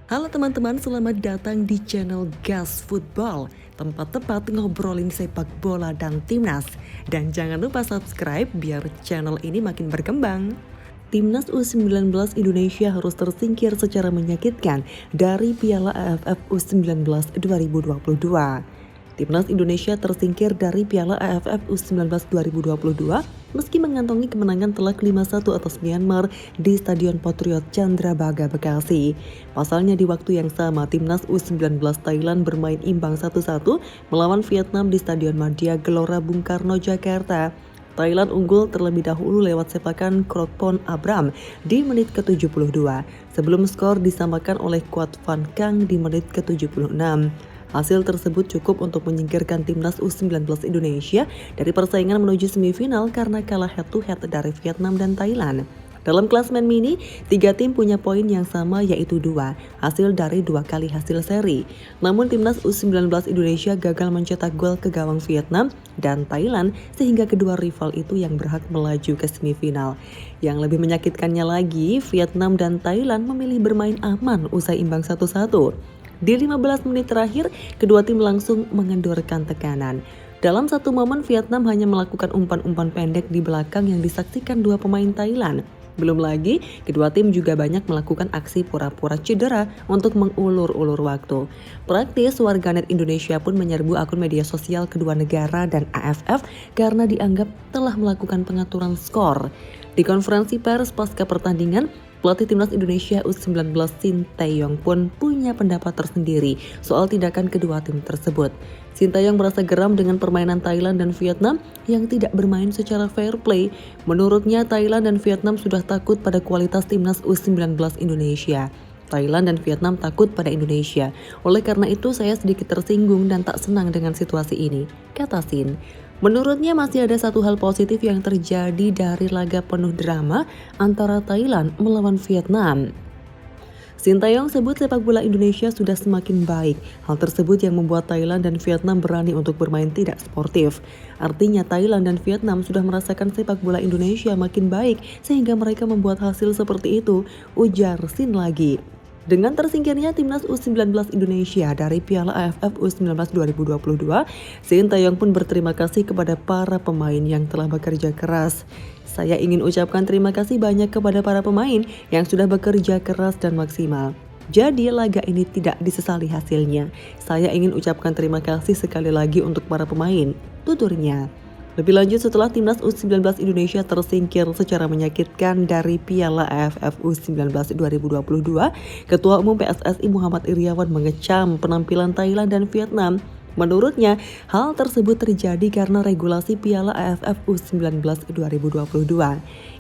Halo teman-teman, selamat datang di channel Gas Football, tempat tepat ngobrolin sepak bola dan timnas. Dan jangan lupa subscribe biar channel ini makin berkembang. Timnas U19 Indonesia harus tersingkir secara menyakitkan dari Piala AFF U19 2022. Timnas Indonesia tersingkir dari Piala AFF U19 2022 meski mengantongi kemenangan telak 5-1 atas Myanmar di Stadion Patriot Candrabaga Bekasi. Pasalnya di waktu yang sama, Timnas U19 Thailand bermain imbang 1-1 melawan Vietnam di Stadion Madia Gelora Bung Karno, Jakarta. Thailand unggul terlebih dahulu lewat sepakan Kropon Abram di menit ke-72, sebelum skor disamakan oleh Kwat Van Kang di menit ke-76. Hasil tersebut cukup untuk menyingkirkan Timnas U19 Indonesia dari persaingan menuju semifinal karena kalah head-to-head dari Vietnam dan Thailand. Dalam klasemen mini, 3 tim punya poin yang sama yaitu 2, hasil dari 2 kali hasil seri. Namun Timnas U19 Indonesia gagal mencetak gol ke gawang Vietnam dan Thailand sehingga kedua rival itu yang berhak melaju ke semifinal. Yang lebih menyakitkannya lagi, Vietnam dan Thailand memilih bermain aman usai imbang 1-1. Di 15 menit terakhir, kedua tim langsung mengendorkan tekanan. Dalam satu momen, Vietnam hanya melakukan umpan-umpan pendek di belakang yang disaksikan 2 pemain Thailand. Belum lagi, kedua tim juga banyak melakukan aksi pura-pura cedera untuk mengulur-ulur waktu. Praktis, warganet Indonesia pun menyerbu akun media sosial kedua negara dan AFF karena dianggap telah melakukan pengaturan skor. Di konferensi pers pasca pertandingan, pelatih Timnas Indonesia U19 Sinteyong pun punya pendapat tersendiri soal tindakan kedua tim tersebut. Sinteyong merasa geram dengan permainan Thailand dan Vietnam yang tidak bermain secara fair play. Menurutnya, Thailand dan Vietnam sudah takut pada kualitas Timnas U19 Indonesia. Thailand dan Vietnam takut pada Indonesia. Oleh karena itu, saya sedikit tersinggung dan tak senang dengan situasi ini, kata Sin. Menurutnya masih ada satu hal positif yang terjadi dari laga penuh drama antara Thailand melawan Vietnam. Sinteyong sebut sepak bola Indonesia sudah semakin baik. Hal tersebut yang membuat Thailand dan Vietnam berani untuk bermain tidak sportif. Artinya Thailand dan Vietnam sudah merasakan sepak bola Indonesia makin baik sehingga mereka membuat hasil seperti itu, ujar Sin lagi. Dengan tersingkirnya Timnas U19 Indonesia dari Piala AFF U19 2022, Sinteyong pun berterima kasih kepada para pemain yang telah bekerja keras. Saya ingin ucapkan terima kasih banyak kepada para pemain yang sudah bekerja keras dan maksimal. Jadi laga ini tidak disesali hasilnya. Saya ingin ucapkan terima kasih sekali lagi untuk para pemain, tuturnya. Lebih lanjut, setelah Timnas U19 Indonesia tersingkir secara menyakitkan dari Piala AFF U19 2022, Ketua Umum PSSI Muhammad Iryawan mengecam penampilan Thailand dan Vietnam. Menurutnya, hal tersebut terjadi karena regulasi Piala AFF U19 2022.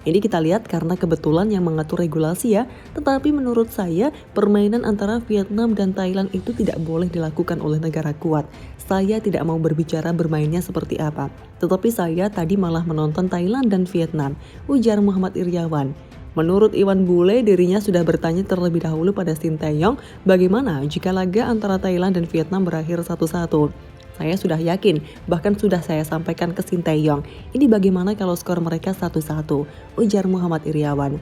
Ini kita lihat karena kebetulan yang mengatur regulasi ya, tetapi menurut saya permainan antara Vietnam dan Thailand itu tidak boleh dilakukan oleh negara kuat. Saya tidak mau berbicara bermainnya seperti apa, tetapi saya tadi malah menonton Thailand dan Vietnam, ujar Muhammad Iryawan. Menurut Iwan Bule, dirinya sudah bertanya terlebih dahulu pada Sinteyong bagaimana jika laga antara Thailand dan Vietnam berakhir 1-1. Saya sudah yakin, bahkan sudah saya sampaikan ke Sinteyong, ini bagaimana kalau skor mereka 1-1, ujar Muhammad Iryawan.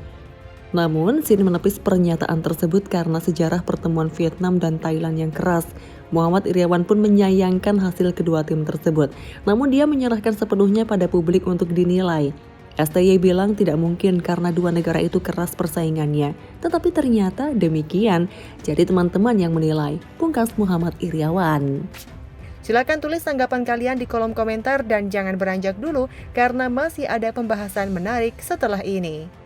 Namun, Sin menepis pernyataan tersebut karena sejarah pertemuan Vietnam dan Thailand yang keras. Muhammad Iryawan pun menyayangkan hasil kedua tim tersebut, namun dia menyerahkan sepenuhnya pada publik untuk dinilai. STY bilang tidak mungkin karena dua negara itu keras persaingannya, tetapi ternyata demikian. Jadi teman-teman yang menilai, pungkas Muhammad Iryawan. Silakan tulis tanggapan kalian di kolom komentar dan jangan beranjak dulu karena masih ada pembahasan menarik setelah ini.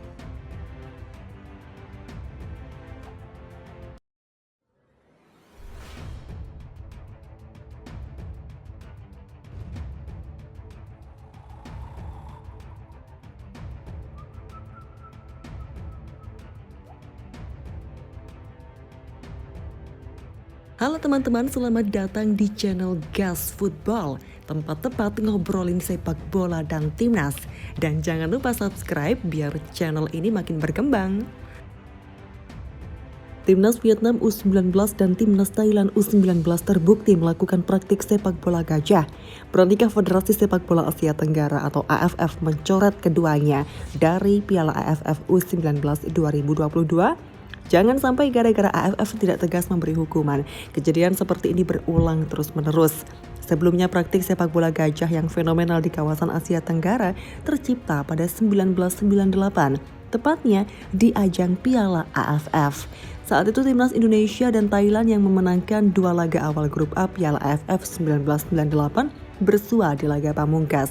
Halo teman-teman, selamat datang di channel Gas Football, tempat tepat ngobrolin sepak bola dan timnas. Dan jangan lupa subscribe biar channel ini makin berkembang. Timnas Vietnam U19 dan Timnas Thailand U19 terbukti melakukan praktik sepak bola gajah. Beranikah Federasi Sepak Bola Asia Tenggara atau AFF mencoret keduanya dari Piala AFF U19 2022? Jangan sampai gara-gara AFF tidak tegas memberi hukuman, kejadian seperti ini berulang terus-menerus. Sebelumnya praktik sepak bola gajah yang fenomenal di kawasan Asia Tenggara tercipta pada 1998. Tepatnya di ajang Piala AFF. Saat itu timnas Indonesia dan Thailand yang memenangkan 2 laga awal grup A Piala AFF 1998 bersua di laga pamungkas.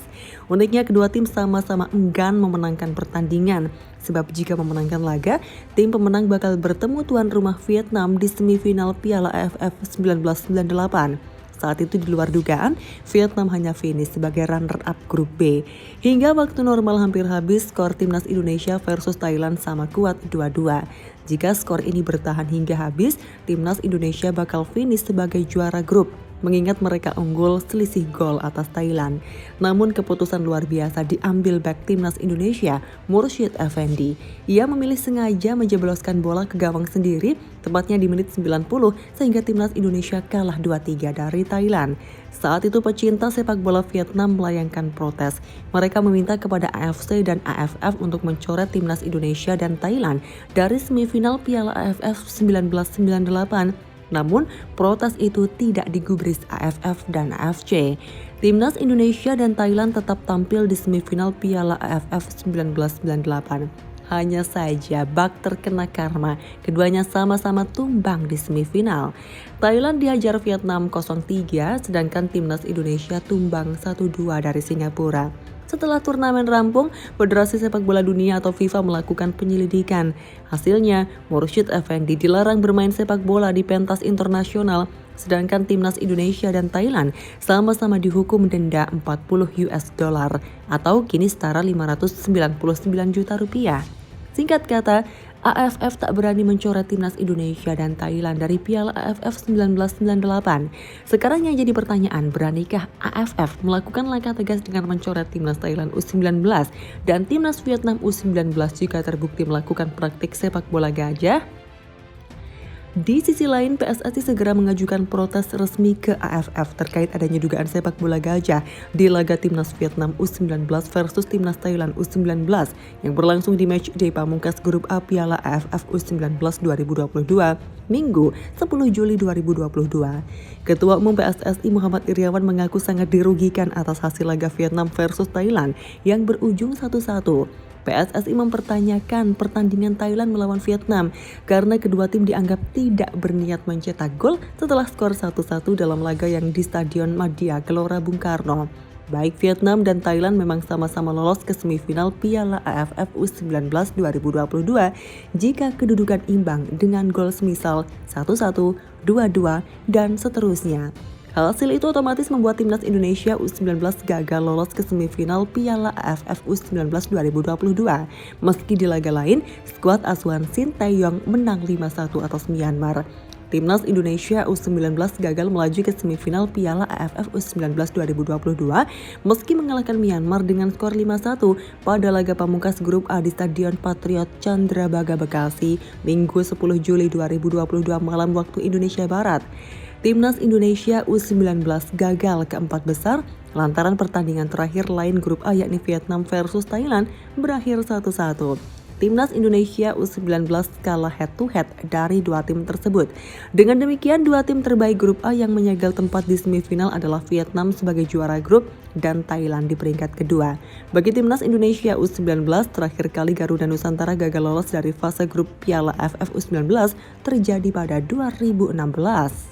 Uniknya kedua tim sama-sama enggan memenangkan pertandingan, sebab jika memenangkan laga, tim pemenang bakal bertemu tuan rumah Vietnam di semifinal Piala AFF 1998. Saat itu di luar dugaan, Vietnam hanya finish sebagai runner-up grup B. Hingga waktu normal hampir habis, skor timnas Indonesia versus Thailand sama kuat 2-2. Jika skor ini bertahan hingga habis, timnas Indonesia bakal finish sebagai juara grup, mengingat mereka unggul selisih gol atas Thailand. Namun keputusan luar biasa diambil bek timnas Indonesia, Mursyid Effendi. Ia memilih sengaja menjebloskan bola ke gawang sendiri, tepatnya di menit 90, sehingga timnas Indonesia kalah 2-3 dari Thailand. Saat itu pecinta sepak bola Vietnam melayangkan protes. Mereka meminta kepada AFC dan AFF untuk mencoret timnas Indonesia dan Thailand dari semifinal Piala AFF 1998. Namun, protes itu tidak digubris AFF dan AFC. Timnas Indonesia dan Thailand tetap tampil di semifinal Piala AFF 1998. Hanya saja bak terkena karma, keduanya sama-sama tumbang di semifinal. Thailand dihajar Vietnam 0-3, sedangkan timnas Indonesia tumbang 1-2 dari Singapura. Setelah turnamen rampung, Federasi Sepak Bola Dunia atau FIFA melakukan penyelidikan. Hasilnya, Mursyid Effendi dilarang bermain sepak bola di pentas internasional, sedangkan timnas Indonesia dan Thailand sama-sama dihukum denda $40 atau kini setara 599 juta rupiah. Singkat kata, AFF tak berani mencoret timnas Indonesia dan Thailand dari Piala AFF 1998. Sekarang yang jadi pertanyaan, beranikah AFF melakukan langkah tegas dengan mencoret timnas Thailand U19 dan timnas Vietnam U19 jika terbukti melakukan praktik sepak bola gajah? Di sisi lain, PSSI segera mengajukan protes resmi ke AFF terkait adanya dugaan sepak bola gajah di laga timnas Vietnam U19 versus timnas Thailand U19 yang berlangsung di matchday pamungkas grup A Piala AFF U19 2022, Minggu 10 Juli 2022. Ketua Umum PSSI Muhammad Iryawan mengaku sangat dirugikan atas hasil laga Vietnam versus Thailand yang berujung 1-1. PSSI mempertanyakan pertandingan Thailand melawan Vietnam karena kedua tim dianggap tidak berniat mencetak gol setelah skor 1-1 dalam laga yang di Stadion Madia Gelora Bung Karno. Baik Vietnam dan Thailand memang sama-sama lolos ke semifinal Piala AFF U19 2022 jika kedudukan imbang dengan gol semisal 1-1, 2-2, dan seterusnya. Hasil itu otomatis membuat timnas Indonesia U19 gagal lolos ke semifinal Piala AFF U19 2022. Meski di laga lain, skuad asuhan Shin Tae-yong menang 5-1 atas Myanmar. Timnas Indonesia U19 gagal melaju ke semifinal Piala AFF U19 2022 meski mengalahkan Myanmar dengan skor 5-1 pada laga pamungkas grup A di Stadion Patriot Candrabaga Bekasi, Minggu 10 Juli 2022 malam waktu Indonesia Barat. Timnas Indonesia U19 gagal keempat besar lantaran pertandingan terakhir lain grup A yakni Vietnam versus Thailand berakhir 1-1. Timnas Indonesia U19 kalah head-to-head dari dua tim tersebut. Dengan demikian, dua tim terbaik grup A yang menyegel tempat di semifinal adalah Vietnam sebagai juara grup dan Thailand di peringkat kedua. Bagi Timnas Indonesia U19, terakhir kali Garuda Nusantara gagal lolos dari fase grup Piala AFF U19 terjadi pada 2016.